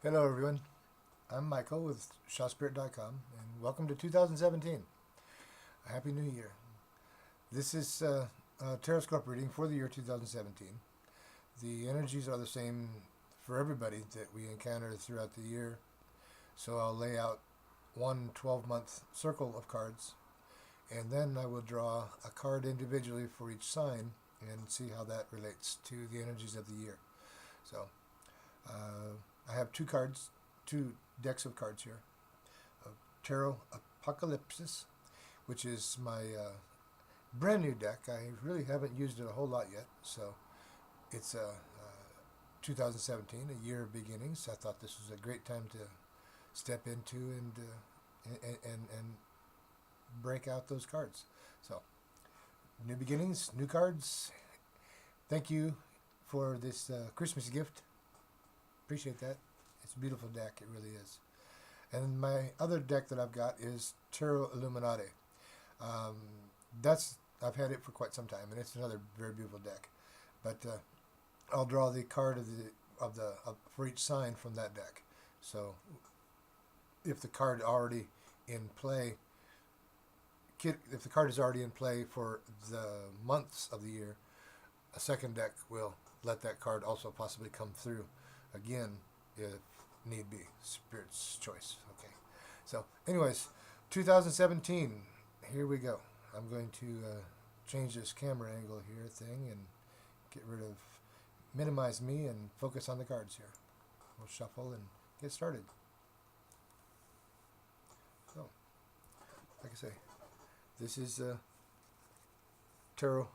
Hello, everyone. I'm Michael with Shaspirit.com, and welcome to 2017. A Happy New Year. This is a Tarotscope reading for the year 2017. The energies are the same for everybody that we encounter throughout the year, so I'll lay out one 12-month circle of cards, and then I will draw a card individually for each sign and see how that relates to the energies of the year. So, uh, I have two decks of cards here. Tarot Apocalypsis, which is my brand new deck. I really haven't used it a whole lot yet, so it's 2017, a year of beginnings. I thought this was a great time to step into and break out those cards. So, new beginnings, new cards. Thank you for this Christmas gift. Appreciate that. It's a beautiful deck. It really is. And my other deck that I've got is Tarot Illuminati. I've had it for quite some time, and it's another very beautiful deck. But I'll draw the card for each sign from that deck. So if the card already in play, if the card is already in play for the months of the year, a second deck will let that card also possibly come through again if need be. Spirit's choice. Okay. So, anyways, 2017. Here we go. I'm going to change this camera angle here thing and minimize me and focus on the cards here. We'll shuffle and get started. So, like I say, this is Tarot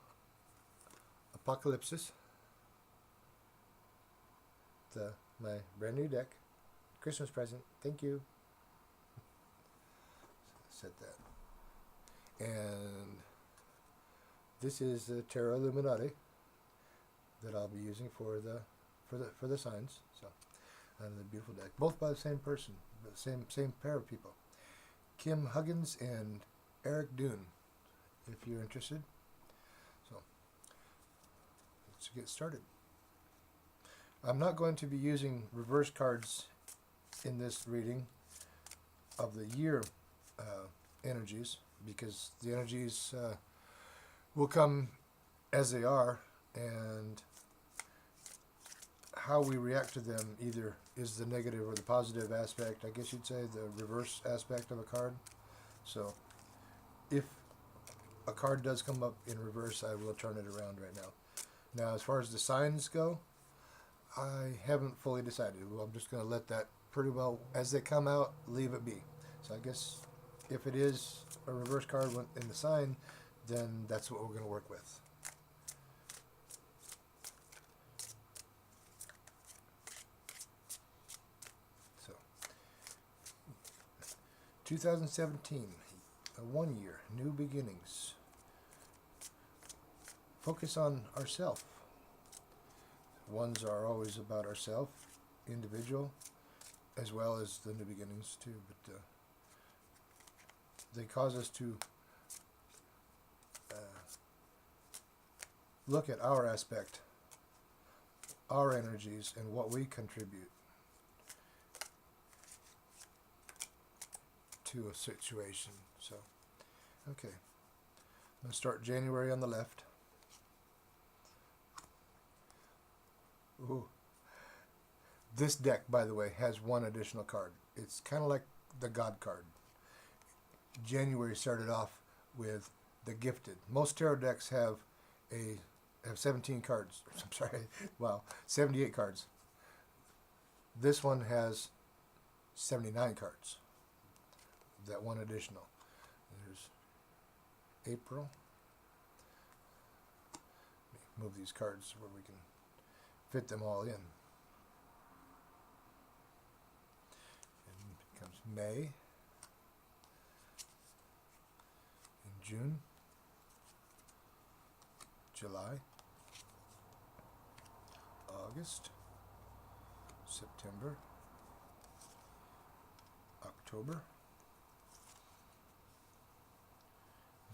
Apocalypsis. My brand new deck. Christmas present. Thank you. Set that. And this is the Tarot Illuminati that I'll be using for the signs. So, and the beautiful deck, both by the same person, the same pair of people, Kim Huggins and Eric Dune. If you're interested. So, let's get started. I'm not going to be using reverse cards in this reading of the year energies, because the energies will come as they are, and how we react to them either is the negative or the positive aspect, I guess you'd say, the reverse aspect of a card. So if a card does come up in reverse, I will turn it around right now. Now, as far as the signs go, I haven't fully decided. Well, I'm just going to let that pretty well, as they come out, leave it be. So I guess if it is a reverse card in the sign, then that's what we're going to work with. So, 2017, a 1 year, new beginnings. Focus on ourself. Ones are always about ourself, individual, as well as the new beginnings too. But they cause us to look at our aspect, our energies, and what we contribute to a situation. So, okay, I'm going to start January on the left. Ooh. This deck, by the way, has one additional card. It's kind of like the God card. January started off with the Gifted. Most tarot decks have 17 cards. I'm sorry, wow, 78 cards. This one has 79 cards. That one additional. There's April. Let me move these cards where we can fit them all in. And it comes May, and June, July, August, September, October,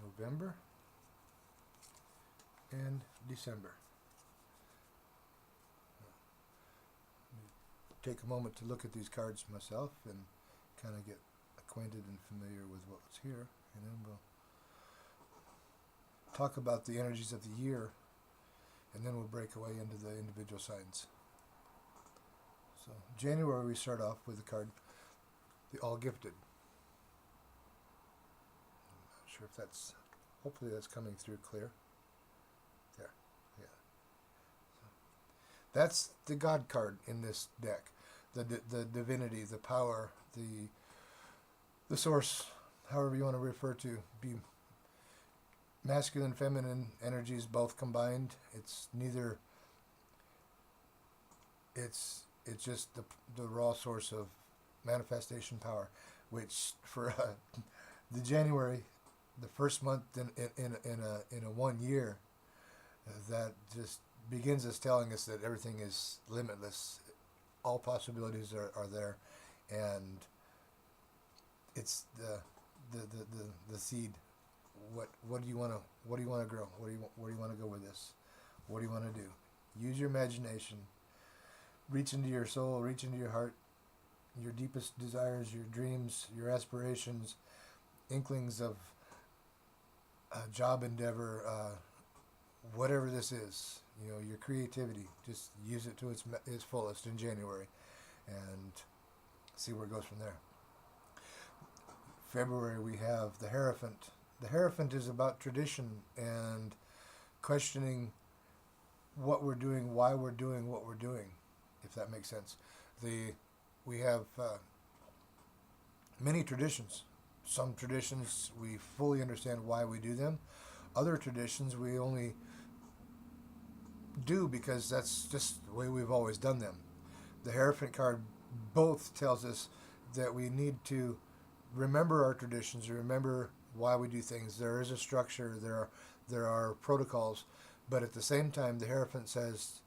November, and December. take a moment to look at these cards myself and kind of get acquainted and familiar with what's here, and then we'll talk about the energies of the year, and then we'll break away into the individual signs. So January, we start off with the card, the All Gifted. I'm not sure if that's, hopefully that's coming through clear. There, yeah. So that's the God card in this deck. The divinity, the power, the source, however you want to refer to, be masculine, feminine energies both combined. It's neither. It's just the raw source of manifestation power, which for the January, the first month in a 1 year, that just begins us telling us that everything is limitless. All possibilities are there, and it's the seed. What do you want to grow? Where do you want to go with this? What do you want to do? Use your imagination. Reach into your soul. Reach into your heart. Your deepest desires, your dreams, your aspirations, inklings of job endeavor, whatever this is. Your creativity. Just use it to its fullest in January, and see where it goes from there. February, we have the Hierophant. The Hierophant is about tradition and questioning what we're doing, why we're doing what we're doing, if that makes sense. We have many traditions. Some traditions we fully understand why we do them. Other traditions we only do because that's just the way we've always done them. The Hierophant card both tells us that we need to remember our traditions, remember why we do things. There is a structure, there are protocols, but at the same time the Hierophant says,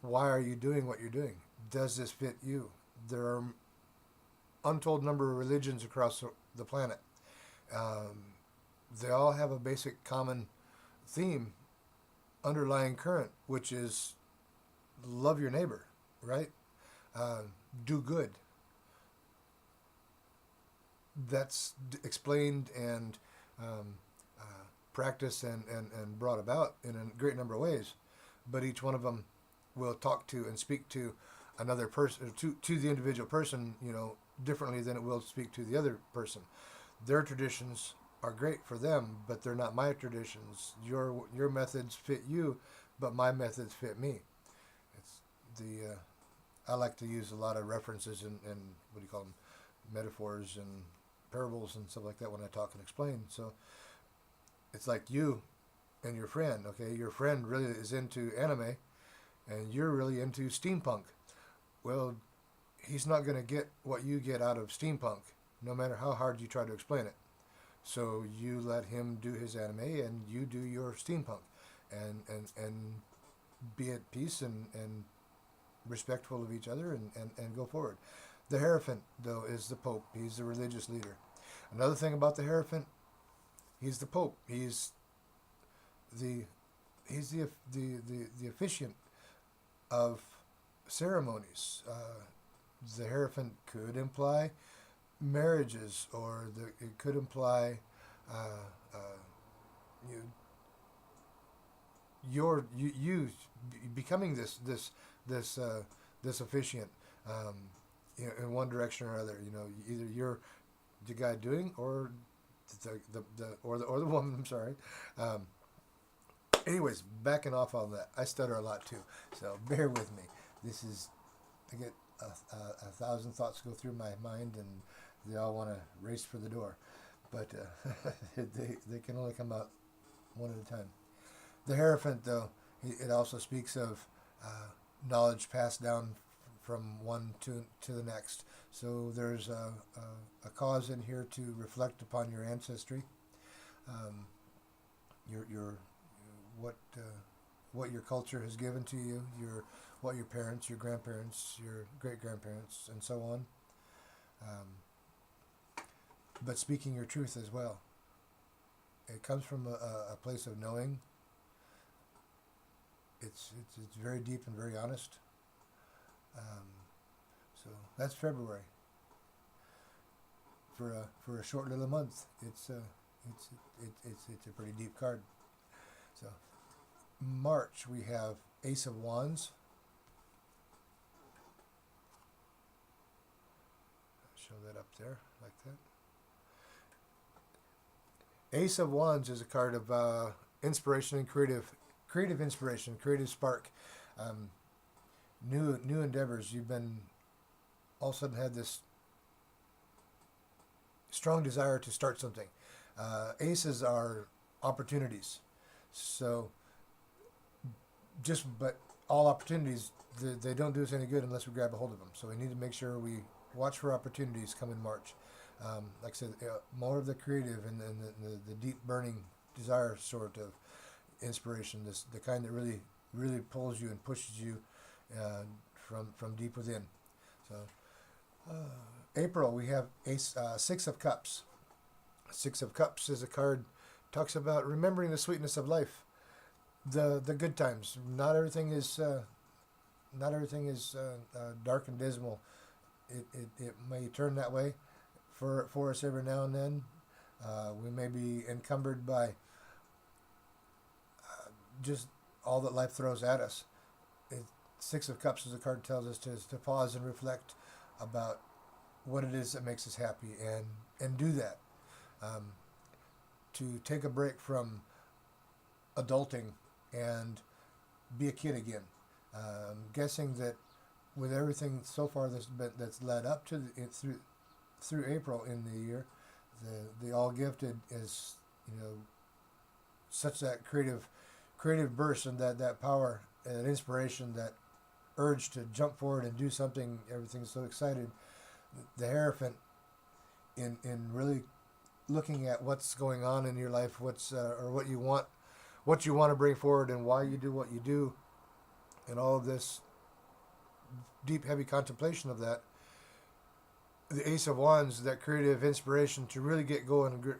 why are you doing what you're doing? Does this fit you? There are untold number of religions across the planet. They all have a basic common theme, underlying current, which is love your neighbor, right? Do good. That's explained and practiced and brought about in a great number of ways, but each one of them will talk to and speak to another person, to the individual person, differently than it will speak to the other person. Their traditions are great for them, but they're not my traditions. Your methods fit you, but my methods fit me. It's I like to use a lot of references and what do you call them, metaphors and parables and stuff like that when I talk and explain. So it's like you and your friend. Okay, your friend really is into anime, and you're really into steampunk. Well, he's not going to get what you get out of steampunk, no matter how hard you try to explain it. So you let him do his anime, and you do your steampunk, and be at peace and respectful of each other, and go forward. The Hierophant, though, is the Pope. He's the religious leader. Another thing about the Hierophant, he's the Pope. He's the officiant of ceremonies. The Hierophant could imply marriages, or it could imply you becoming this officiant in one direction or other. Either you're the guy doing, or the woman. I'm sorry. Anyways, backing off all that, I stutter a lot too, so bear with me. I get a thousand thoughts go through my mind, and they all want to race for the door, but they can only come out one at a time. The Hierophant, though, it also speaks of knowledge passed down from one to the next. So there's a cause in here to reflect upon your ancestry, what your culture has given to you, what your parents, your grandparents, your great grandparents, and so on. But speaking your truth as well. It comes from a place of knowing. It's very deep and very honest. That's February. For a short little month, it's a pretty deep card. So March we have Ace of Wands. Show that up there like that. Ace of Wands is a card of inspiration and creative inspiration, creative spark, new endeavors. You've been all of a sudden had this strong desire to start something. Aces are opportunities, so but all opportunities, they don't do us any good unless we grab a hold of them. So we need to make sure we watch for opportunities come in March. Like I said, more of the creative and the deep burning desire sort of inspiration, the kind that really pulls you and pushes you from deep within. So April we have Six of Cups. Six of Cups is a card talks about remembering the sweetness of life, the good times. Not everything is dark and dismal. It may turn that way for us every now and then. We may be encumbered by just all that life throws at us. Six of Cups is a card that tells us to pause and reflect about what it is that makes us happy and do that. To take a break from adulting and be a kid again. Guessing that with everything so far that's led up to through April in the year, the all gifted is such that creative burst and that power and inspiration, that urge to jump forward and do something. Everything's so excited. The Hierophant in really looking at what's going on in your life, or what you want to bring forward, and why you do what you do, and all of this deep, heavy contemplation of that. The Ace of Wands, that creative inspiration to really get going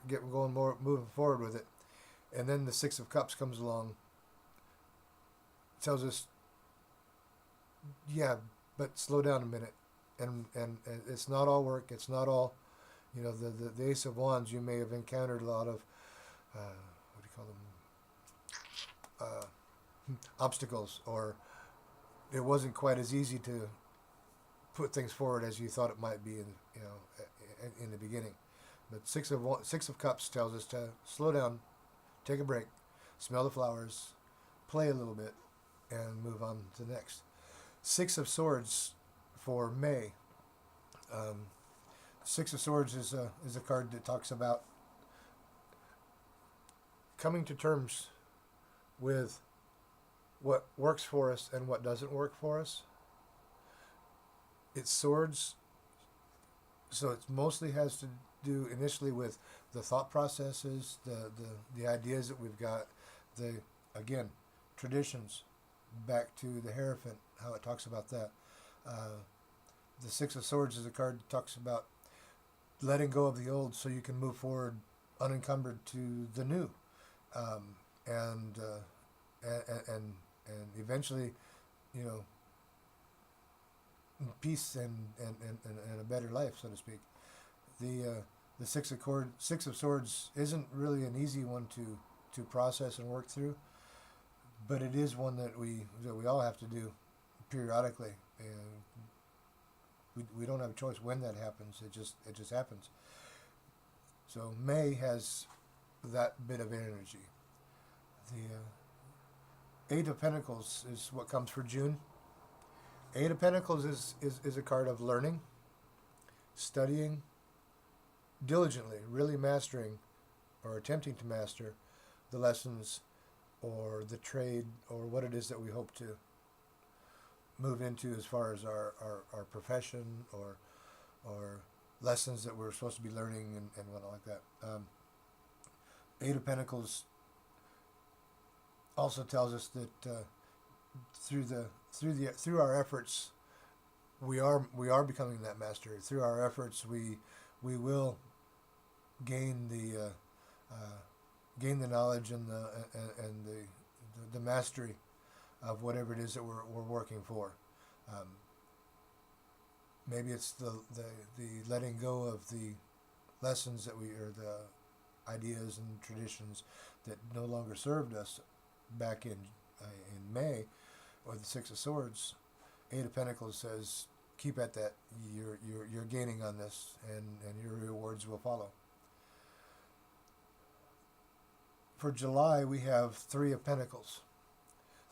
more, moving forward with it. And then the Six of Cups comes along. It tells us, yeah, but slow down a minute. And it's not all work. It's not all, the Ace of Wands, you may have encountered a lot of, what do you call them? Obstacles, or it wasn't quite as easy to put things forward as you thought it might be in the beginning. But Six of Cups tells us to slow down, take a break, smell the flowers, play a little bit, and move on to the next. Six of Swords for May. Six of Swords is a card that talks about coming to terms with what works for us and what doesn't work for us. It's swords, so it mostly has to do initially with the thought processes, the ideas that we've got, again, traditions, back to the Hierophant, how it talks about that. The Six of Swords is a card that talks about letting go of the old so you can move forward unencumbered to the new, and eventually, peace and a better life, so to speak. The Six of Swords isn't really an easy one to process and work through, but it is one that we all have to do periodically, and we don't have a choice when that happens. It just happens. So May has that bit of energy. The Eight of Pentacles is what comes for June. Eight of Pentacles is a card of learning, studying diligently, really mastering or attempting to master the lessons or the trade or what it is that we hope to move into as far as our profession or lessons that we're supposed to be learning and whatnot like that. Eight of Pentacles also tells us that through our efforts, we are becoming that master. Through our efforts, we will gain the knowledge and the mastery of whatever it is that we're working for. Maybe it's the letting go of the lessons that we, or the ideas and traditions that no longer served us back in May, or the Six of Swords. Eight of Pentacles says, keep at that. You're gaining on this, and your rewards will follow. For July, we have Three of Pentacles.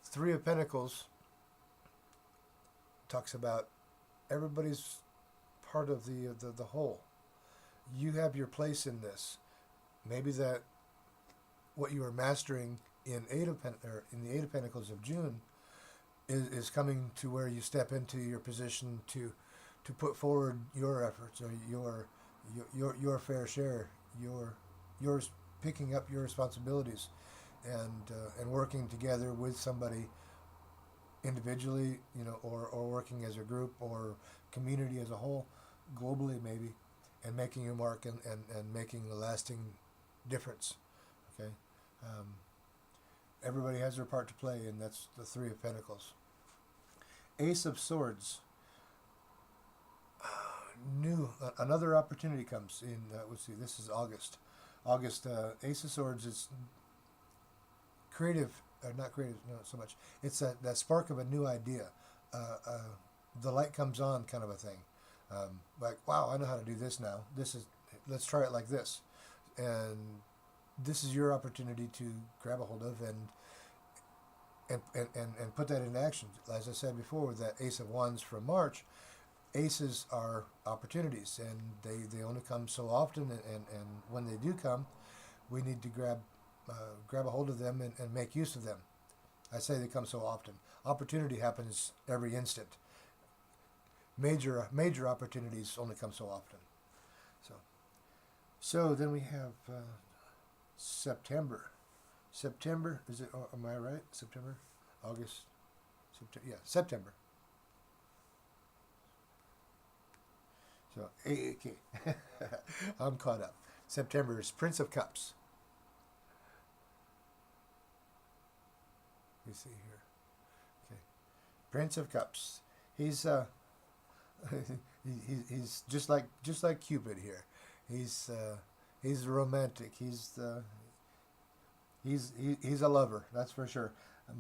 Three of Pentacles talks about everybody's part of the whole. You have your place in this. Maybe that what you are mastering in the Eight of Pentacles of June is coming to where you step into your position to put forward your efforts, or your fair share, yours, picking up your responsibilities, and working together with somebody individually, or working as a group or community as a whole, globally maybe, and making your mark, and making a lasting difference. Okay. Everybody has their part to play, and that's the Three of Pentacles. Ace of Swords. Another opportunity comes in. Let's see. This is August. Ace of Swords is creative, or not creative, not so much. It's that spark of a new idea. The light comes on, kind of a thing. Like, wow, I know how to do this now. Let's try it like this, and this is your opportunity to grab a hold of and put that into action. As I said before, with that Ace of Wands from March, aces are opportunities, and they only come so often, and when they do come, we need to grab a hold of them and make use of them. I say they come so often. Opportunity happens every instant. Major opportunities only come so often. So then we have September. September, is it? Oh, am I right? September, August, September. Yeah, September. So, okay, I'm caught up. September is Prince of Cups. You see here. Okay, Prince of Cups. He's he's just like Cupid here. He's romantic. He's a lover. That's for sure.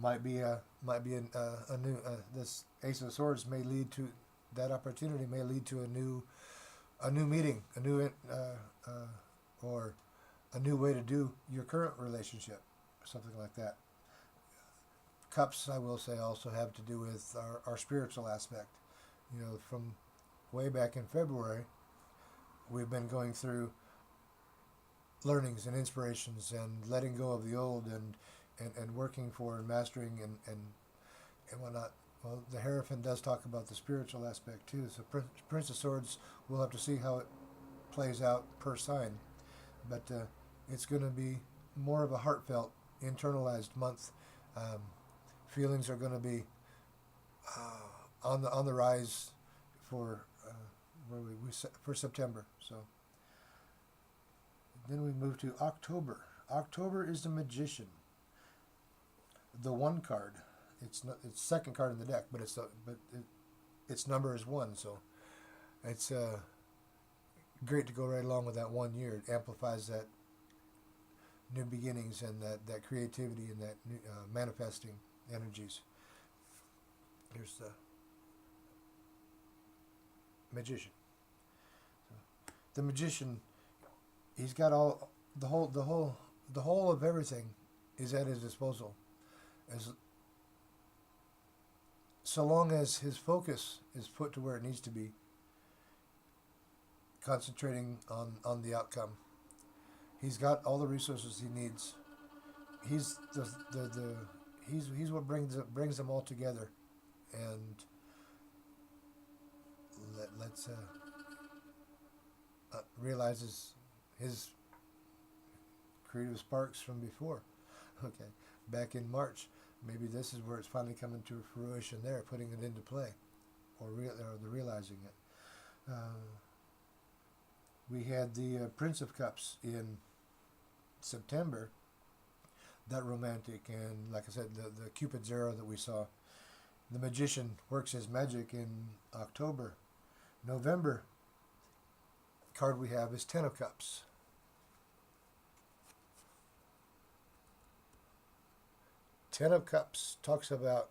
Might be a new this Ace of Swords may lead to that opportunity. May lead to a new meeting, or a new way to do your current relationship, something like that. Cups, I will say, also have to do with our spiritual aspect. From way back in February, we've been going through learnings and inspirations, and letting go of the old, and working for and mastering and whatnot. Well, the Hierophant does talk about the spiritual aspect too. So Prince of Swords, we'll have to see how it plays out per sign, but it's going to be more of a heartfelt, internalized month. Feelings are going to be on the rise for for September. So then we move to October. October is the Magician. The one card. It's second card in the deck, but its number is 1. So it's great to go right along with that 1 year. It amplifies that new beginnings, and that creativity, and that new, manifesting energies. Here's the Magician. So, the Magician, he's got all the whole of everything is at his disposal, so long as his focus is put to where it needs to be, concentrating on the outcome. He's got all the resources he needs. He's he's what brings them all together, and let's realizes his creative sparks from before. Okay, back in March. Maybe this is where it's finally coming to fruition there, putting it into play, or the realizing it. We had the Prince of Cups in September, that romantic, and like I said, the Cupid's arrow that we saw. The Magician works his magic in October, November card we have is Ten of Cups. Ten of Cups talks about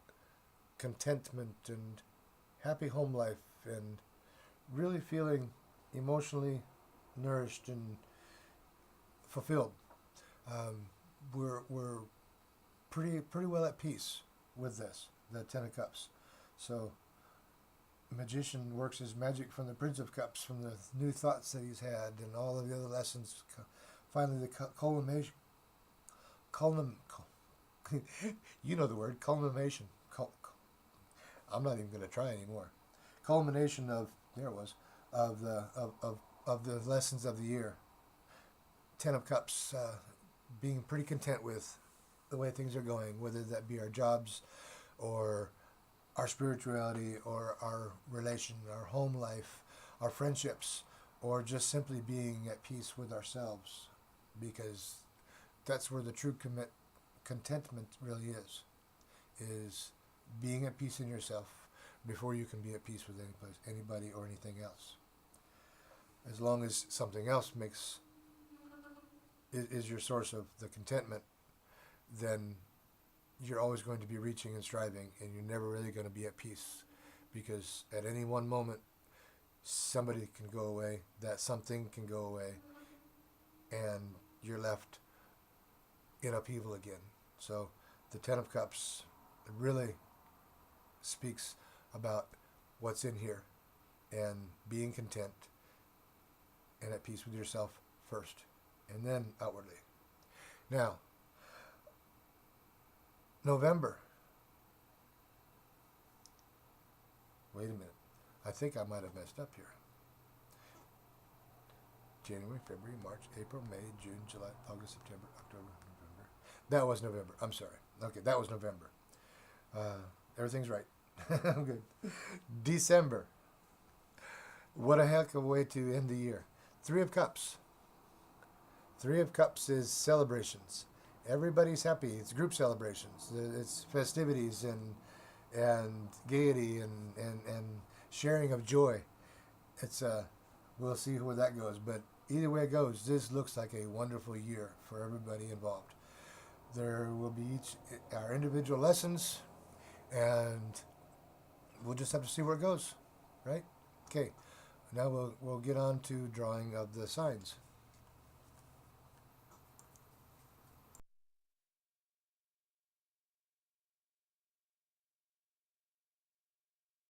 contentment and happy home life and really feeling emotionally nourished and fulfilled. We're pretty well at peace with this, the Ten of Cups. So Magician works his magic from the Prince of Cups, from the new thoughts that he's had and all of the other lessons. Finally, the culmination. You know the word, culmination. I'm not even going to try anymore. Culmination of, there it was, of the lessons of the year. Ten of Cups, being pretty content with the way things are going, whether that be our jobs or our spirituality or our relation, our home life, our friendships, or just simply being at peace with ourselves, because that's where the true contentment really is being at peace in yourself before you can be at peace with anybody or anything else. As long as something else is your source of the contentment, then you're always going to be reaching and striving, and you're never really going to be at peace, because at any one moment somebody can go away, that something can go away, and you're left in upheaval again. So the Ten of Cups really speaks about what's in here and being content and at peace with yourself first, and then outwardly. Now, November. Wait a minute. I think I might have messed up here. January, February, March, April, May, June, July, August, September, October, November. That was November. I'm sorry. Okay, that was November. Everything's right. I'm good. December. What a heck of a way to end the year. Three of Cups. Three of Cups is celebrations. Everybody's happy. It's group celebrations. It's festivities and gaiety and sharing of joy. It's we'll see where that goes. But either way it goes, this looks like a wonderful year for everybody involved. There will be our individual lessons, and we'll just have to see where it goes, right? Okay. Now we'll get on to drawing of the signs.